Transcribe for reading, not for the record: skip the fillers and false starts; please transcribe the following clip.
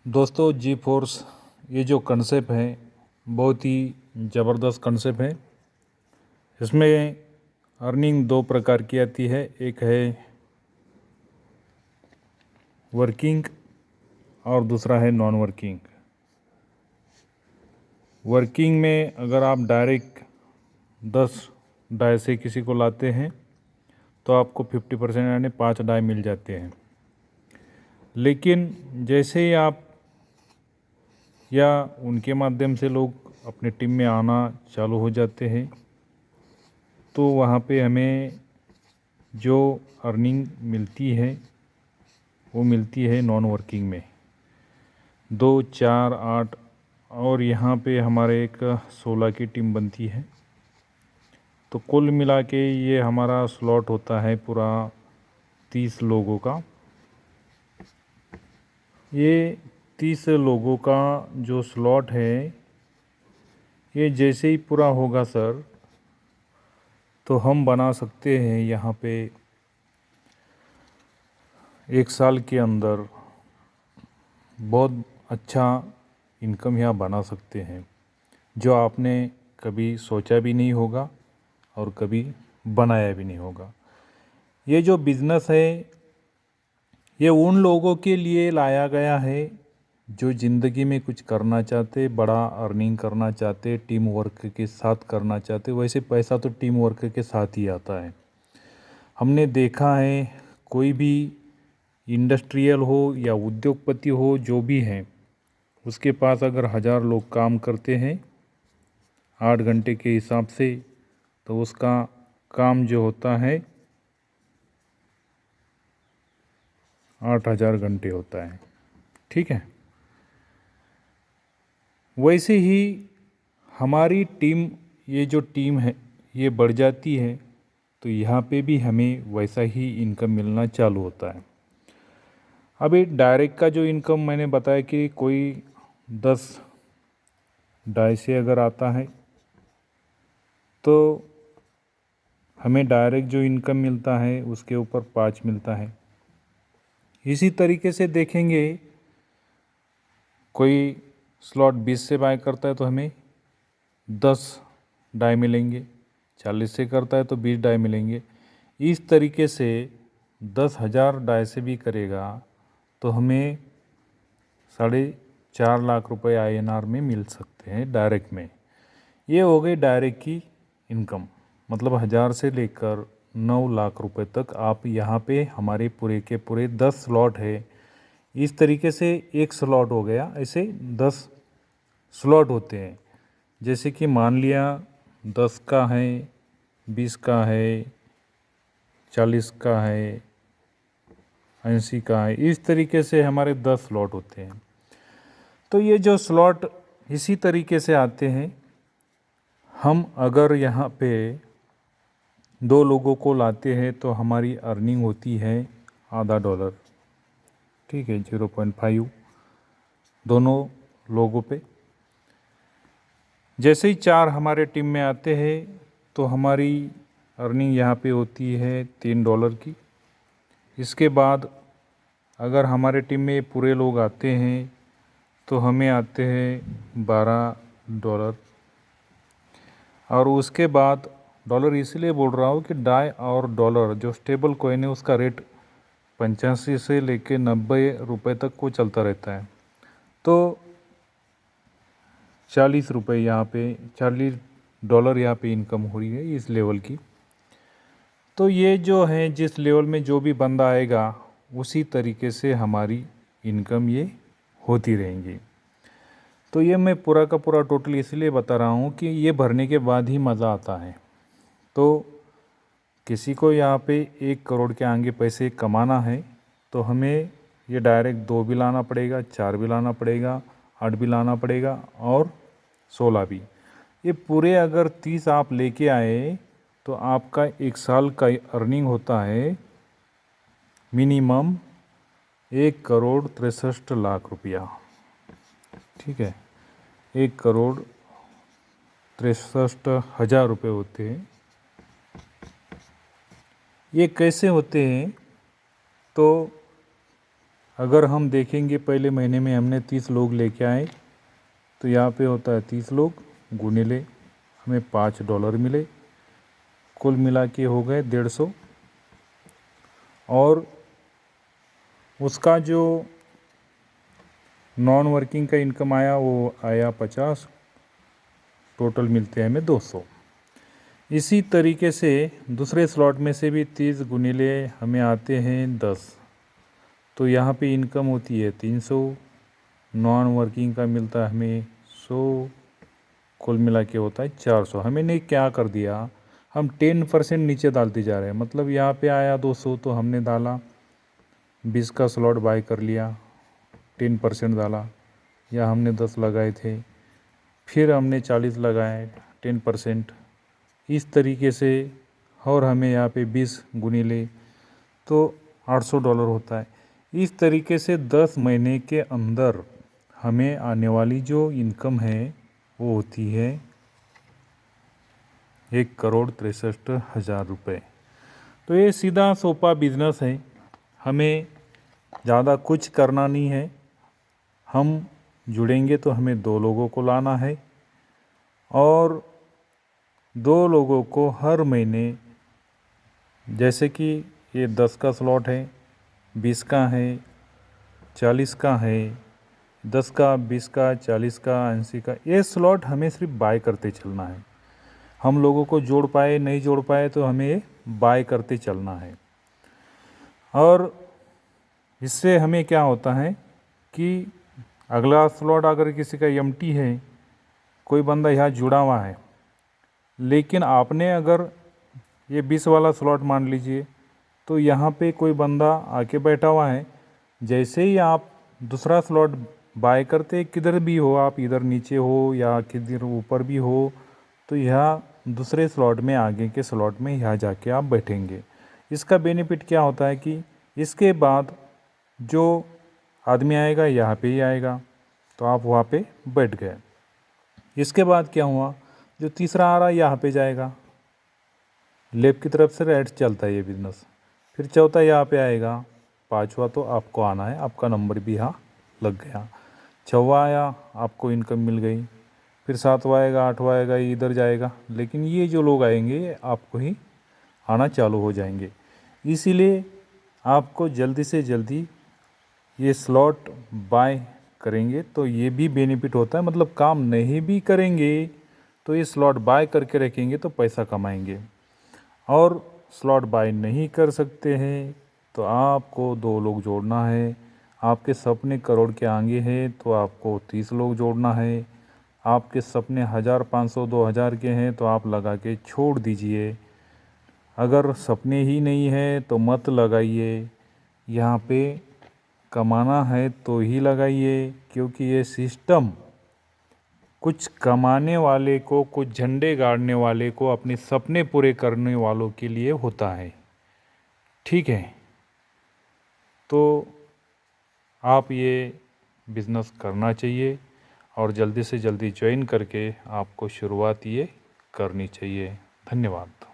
दोस्तों जी फोर्स ये जो कंसेप्ट है बहुत ही ज़बरदस्त कंसेप्ट है। इसमें अर्निंग दो प्रकार की आती है, एक है वर्किंग और दूसरा है नॉन वर्किंग। वर्किंग में अगर आप डायरेक्ट 10 डाई से किसी को लाते हैं तो आपको 50% यानी 5 डाई मिल जाते हैं। लेकिन जैसे ही आप या उनके माध्यम से लोग अपने टीम में आना चालू हो जाते हैं तो वहाँ पे हमें जो अर्निंग मिलती है वो मिलती है नॉन वर्किंग में 2, 4, 8 और यहाँ पे हमारे एक 16 की टीम बनती है। तो कुल मिला के ये हमारा स्लॉट होता है पूरा 30 लोगों का। ये 30 लोगों का जो स्लॉट है ये जैसे ही पूरा होगा सर तो हम बना सकते हैं यहाँ पे 1 साल के अंदर बहुत अच्छा इनकम यहाँ बना सकते हैं, जो आपने कभी सोचा भी नहीं होगा और कभी बनाया भी नहीं होगा। ये जो बिज़नेस है ये उन लोगों के लिए लाया गया है जो ज़िंदगी में कुछ करना चाहते, बड़ा अर्निंग करना चाहते, टीम वर्क के साथ करना चाहते। वैसे पैसा तो टीम वर्क के साथ ही आता है। हमने देखा है कोई भी इंडस्ट्रियल हो या उद्योगपति हो जो भी है उसके पास अगर 1000 लोग काम करते हैं 8 घंटे के हिसाब से तो उसका काम जो होता है 8000 घंटे होता है। ठीक है, वैसे ही हमारी टीम, ये जो टीम है ये बढ़ जाती है तो यहाँ पे भी हमें वैसा ही इनकम मिलना चालू होता है। अभी डायरेक्ट का जो इनकम मैंने बताया कि कोई 10 डाई से अगर आता है तो हमें डायरेक्ट जो इनकम मिलता है उसके ऊपर 5 मिलता है। इसी तरीके से देखेंगे कोई स्लॉट 20 से बाय करता है तो हमें 10 डाई मिलेंगे, 40 से करता है तो 20 डाई मिलेंगे। इस तरीके से 10,000 डाई से भी करेगा तो हमें 4.5 लाख रुपए INR में मिल सकते हैं डायरेक्ट में। ये हो गई डायरेक्ट की इनकम, मतलब 1000 से लेकर 9 लाख रुपए तक आप यहाँ पे हमारे पूरे के पूरे 10 स्लॉट है। इस तरीके से एक स्लॉट हो गया, ऐसे 10 स्लॉट होते हैं। जैसे कि मान लिया 10 का है, 20 का है, 40 का है, 80 का है, इस तरीके से हमारे 10 स्लॉट होते हैं। तो ये जो स्लॉट इसी तरीके से आते हैं। हम अगर यहाँ पे 2 लोगों को लाते हैं तो हमारी अर्निंग होती है $0.5। ठीक है, 0.5 दोनों लोगों पे। जैसे ही 4 हमारे टीम में आते हैं तो हमारी अर्निंग यहाँ पे होती है $3 की। इसके बाद अगर हमारे टीम में पूरे लोग आते हैं तो हमें आते हैं $12। और उसके बाद डॉलर इसलिए बोल रहा हूँ कि डाई और डॉलर जो स्टेबल कॉइन है उसका रेट 85 से लेके 90 रुपये तक को चलता रहता है। तो 40 रुपये यहाँ पे, $40 यहाँ पे इनकम हो रही है इस लेवल की। तो ये जो है जिस लेवल में जो भी बंदा आएगा उसी तरीके से हमारी इनकम ये होती रहेंगी। तो ये मैं पूरा का पूरा टोटल इसलिए बता रहा हूँ कि ये भरने के बाद ही मज़ा आता है। तो किसी को यहाँ पे 1 करोड़ के आगे पैसे कमाना है तो हमें ये डायरेक्ट 2 भी लाना पड़ेगा, 4 भी लाना पड़ेगा, 8 भी लाना पड़ेगा और 16 भी। ये पूरे अगर 30 आप लेके आए तो आपका 1 साल का अर्निंग होता है मिनिमम 1,63 रुपया। ठीक है, 1,63,000 रुपये होते हैं। ये कैसे होते हैं? तो अगर हम देखेंगे पहले महीने में हमने 30 लोग लेके आए तो यहाँ पे होता है 30 लोग गुने हमें $5 मिले, कुल मिला के हो गए 150। और उसका जो नॉन वर्किंग का इनकम आया वो आया 50, टोटल मिलते हैं हमें 200। इसी तरीके से दूसरे स्लॉट में से भी 30 गुनीले हमें आते हैं 10, तो यहाँ पे इनकम होती है 300, नॉन वर्किंग का मिलता है हमें 100, कुल मिला के होता है 400। हमने क्या कर दिया, हम 10% नीचे डालते जा रहे हैं। मतलब यहाँ पे आया 200 तो हमने डाला 20 का स्लॉट बाय कर लिया, 10% डाला, या हमने 10 लगाए थे फिर हमने 40 लगाए 10%, इस तरीके से। और हमें यहाँ पे 20 गुनीले तो $800 होता है। इस तरीके से 10 महीने के अंदर हमें आने वाली जो इनकम है वो होती है 1,63,00,000 रुपये। तो ये सीधा सोपा बिजनेस है, हमें ज़्यादा कुछ करना नहीं है। हम जुड़ेंगे तो हमें 2 लोगों को लाना है और 2 लोगों को हर महीने, जैसे कि ये 10 का स्लॉट है, 20 का है, 40 का है, 10 का, 20 का, 40 का, 80 का, ये स्लॉट हमें सिर्फ बाय करते चलना है। हम लोगों को जोड़ पाए नहीं जोड़ पाए तो हमें बाय करते चलना है। और इससे हमें क्या होता है कि अगला स्लॉट अगर किसी का एम्प्टी है, कोई बंदा यहाँ जुड़ा हुआ है, लेकिन आपने अगर ये 20 वाला स्लॉट मान लीजिए तो यहाँ पे कोई बंदा आके बैठा हुआ है, जैसे ही आप दूसरा स्लॉट बाय करते, किधर भी हो आप, इधर नीचे हो या किधर ऊपर भी हो, तो यहाँ दूसरे स्लॉट में, आगे के स्लॉट में यहाँ जाके आप बैठेंगे। इसका बेनिफिट क्या होता है कि इसके बाद जो आदमी आएगा यहाँ पे ही आएगा, तो आप वहाँ पे बैठ गए। इसके बाद क्या हुआ, जो तीसरा आ रहा है यहाँ पे जाएगा, लेफ्ट की तरफ से राइट चलता है ये बिजनेस। फिर चौथा यहाँ पे आएगा, पांचवा तो आपको आना है, आपका नंबर भी यहाँ लग गया। छवा आया, आपको इनकम मिल गई। फिर सातवा आएगा, आठवां आएगा, इधर जाएगा। लेकिन ये जो लोग आएंगे ये आपको ही आना चालू हो जाएंगे। इसीलिए आपको जल्दी से जल्दी ये स्लॉट बाय करेंगे तो ये भी बेनिफिट होता है। मतलब काम नहीं भी करेंगे तो ये स्लॉट बाय करके रखेंगे तो पैसा कमाएंगे। और स्लॉट बाय नहीं कर सकते हैं तो आपको 2 लोग जोड़ना है। आपके सपने करोड़ के आगे हैं तो आपको 30 लोग जोड़ना है। आपके सपने 1000, 500, 2000 के हैं तो आप लगा के छोड़ दीजिए। अगर सपने ही नहीं है तो मत लगाइए। यहाँ पे कमाना है तो ही लगाइए, क्योंकि ये सिस्टम कुछ कमाने वाले को, कुछ झंडे गाड़ने वाले को, अपने सपने पूरे करने वालों के लिए होता है। ठीक है, तो आप ये बिज़नेस करना चाहिए और जल्दी से जल्दी ज्वाइन करके आपको शुरुआत ये करनी चाहिए। धन्यवाद।